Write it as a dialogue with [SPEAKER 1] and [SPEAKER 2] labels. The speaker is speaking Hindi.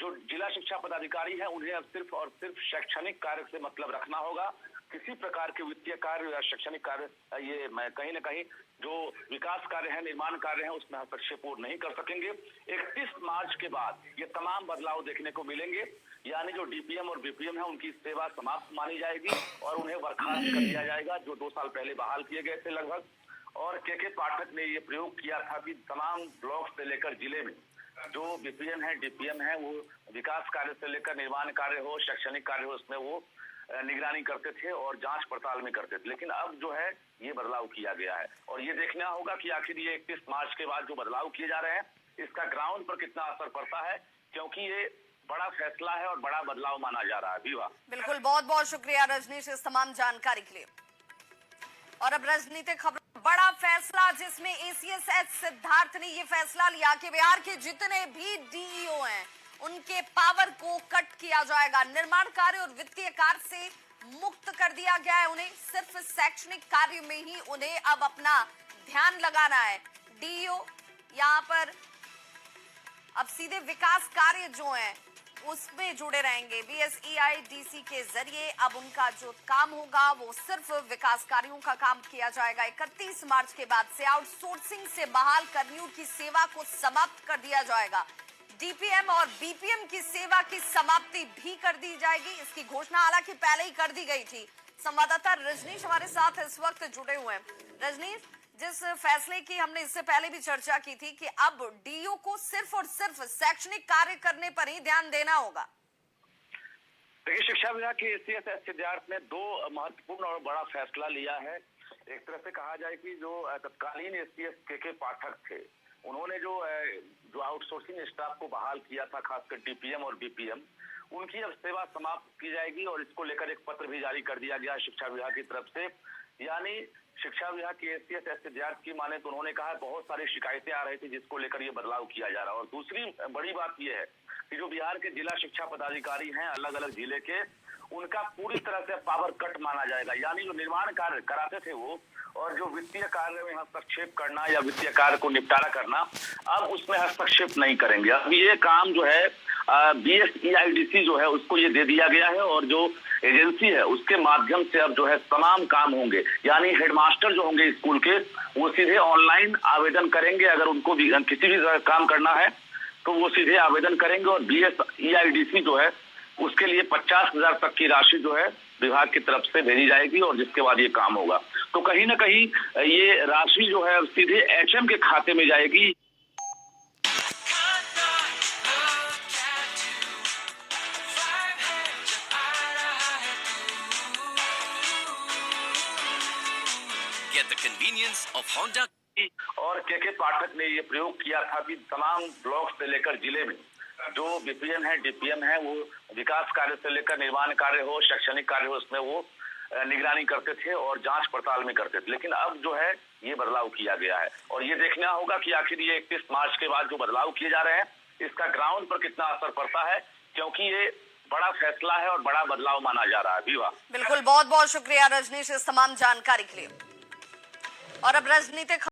[SPEAKER 1] जो जिला शिक्षा पदाधिकारी हैं उन्हें अब सिर्फ और सिर्फ शैक्षणिक कार्य से मतलब रखना होगा। किसी प्रकार के वित्तीय कार्य या शैक्षणिक कार्य ये मैं कहीं न कहीं जो विकास कार्य है, निर्माण कार्य है, उसमें हस्तक्षेप नहीं कर सकेंगे। 31 मार्च के बाद ये तमाम बदलाव देखने को मिलेंगे, यानी जो डीपीएम और बीपीएम है उनकी सेवा समाप्त मानी जाएगी और उन्हें बर्खास्त कर दिया जाएगा, जो 2 साल पहले बहाल किए गए थे लगभग। और के पाठक ने ये प्रयोग किया था कि तमाम ब्लॉक से लेकर जिले में जो बीपीएम है, डीपीएम है, वो विकास कार्य से लेकर निर्माण कार्य हो, शैक्षणिक कार्य हो, उसमें वो निगरानी करते थे और जांच पड़ताल में करते थे। लेकिन अब जो है ये बदलाव किया गया है और ये देखना होगा कि आखिर ये 31 मार्च के बाद जो बदलाव किए जा रहे हैं इसका ग्राउंड पर कितना असर पड़ता है, क्योंकि ये बड़ा फैसला है और बड़ा बदलाव माना जा रहा है। विवा,
[SPEAKER 2] बिल्कुल, बहुत बहुत शुक्रिया रजनीश इस तमाम जानकारी के लिए। और अब राजनीतिक खबर, बड़ा फैसला जिसमें एसीएस सिद्धार्थ ने ये फैसला लिया कि बिहार के जितने भी डीईओ हैं उनके पावर को कट किया जाएगा। निर्माण कार्य और वित्तीय कार्य से मुक्त कर दिया गया है उन्हें। सिर्फ शैक्षणिक कार्य में ही उन्हें अब अपना ध्यान लगाना है। डीईओ यहाँ पर अब सीधे विकास कार्य जो है उसमें जुड़े रहेंगे। बीएसईआईडीसी के जरिए अब उनका जो काम होगा वो सिर्फ विकास कार्यों का काम किया जाएगा। 31 मार्च के बाद से आउटसोर्सिंग से बहाल कर्मियों की सेवा को समाप्त कर दिया जाएगा। डीपीएम और बीपीएम की सेवा की समाप्ति भी कर दी जाएगी। इसकी घोषणा हालांकि पहले ही कर दी गई थी। संवाददाता रजनीश हमारे साथ इस वक्त जुड़े हुए हैं। रजनीश, जिस फैसले की हमने इससे पहले भी चर्चा की थी कि अब डीओ को सिर्फ और सिर्फ शैक्षणिक कार्य करने पर ही ध्यान देना होगा।
[SPEAKER 1] देखिए, शिक्षा विभाग के एसीएस सिद्धार्थ ने 2 महत्वपूर्ण और बड़ा फैसला लिया है। एक तरह से कहा जाए कि जो तत्कालीन एसीएस के पाठक थे उन्होंने जो आउटसोर्सिंग स्टाफ को बहाल किया था, खासकर डीपीएम और बीपीएम, उनकी अब सेवा समाप्त की जाएगी और इसको लेकर एक पत्र भी जारी कर दिया गया शिक्षा विभाग की तरफ से। यानी शिक्षा विभाग के एसीएस सिद्धार्थ की माने तो उन्होंने कहा बहुत सारी शिकायतें आ रही थी जिसको लेकर ये बदलाव किया जा रहा है। और दूसरी बड़ी बात यह है कि जो बिहार के जिला शिक्षा पदाधिकारी हैं अलग अलग जिले के, उनका पूरी तरह से पावर कट माना जाएगा। यानी जो निर्माण कार्य कराते थे वो और जो वित्तीय कार्य में हस्तक्षेप करना या वित्तीय कार्य को निपटारा करना, अब उसमें हस्तक्षेप नहीं करेंगे। अब ये काम जो है बीएसईआईडीसी जो है उसको ये दे दिया गया है और जो एजेंसी है उसके माध्यम से अब जो है तमाम काम होंगे। यानी हेडमास्टर जो होंगे स्कूल के वो सीधे ऑनलाइन आवेदन करेंगे। अगर उनको भी किसी भी काम करना है तो वो सीधे आवेदन करेंगे और बीएसईआईडीसी जो है उसके लिए 50,000 तक की राशि जो है विभाग की तरफ से भेजी जाएगी और जिसके बाद ये काम होगा। तो कहीं ना कहीं ये राशि जो है सीधे एचएम के खाते में जाएगी।
[SPEAKER 3] Get the convenience of Honda.
[SPEAKER 1] और के पाठक ने ये प्रयोग किया था कि तमाम ब्लॉक से लेकर जिले में जो बीपीएम है, डीपीएम है, वो विकास कार्य से लेकर निर्माण कार्य हो, शैक्षणिक कार्य हो, उसमें वो निगरानी करते थे और जांच पड़ताल में करते थे। लेकिन अब जो है ये बदलाव किया गया है और ये देखना होगा कि आखिर ये 31 मार्च के बाद जो बदलाव किए जा रहे हैं इसका ग्राउंड पर कितना असर पड़ता है, क्योंकि ये बड़ा फैसला है और बड़ा बदलाव माना जा रहा है। विवा,
[SPEAKER 2] बिल्कुल, बहुत बहुत शुक्रिया रजनीश इस तमाम जानकारी के लिए। और अब राजनीतिक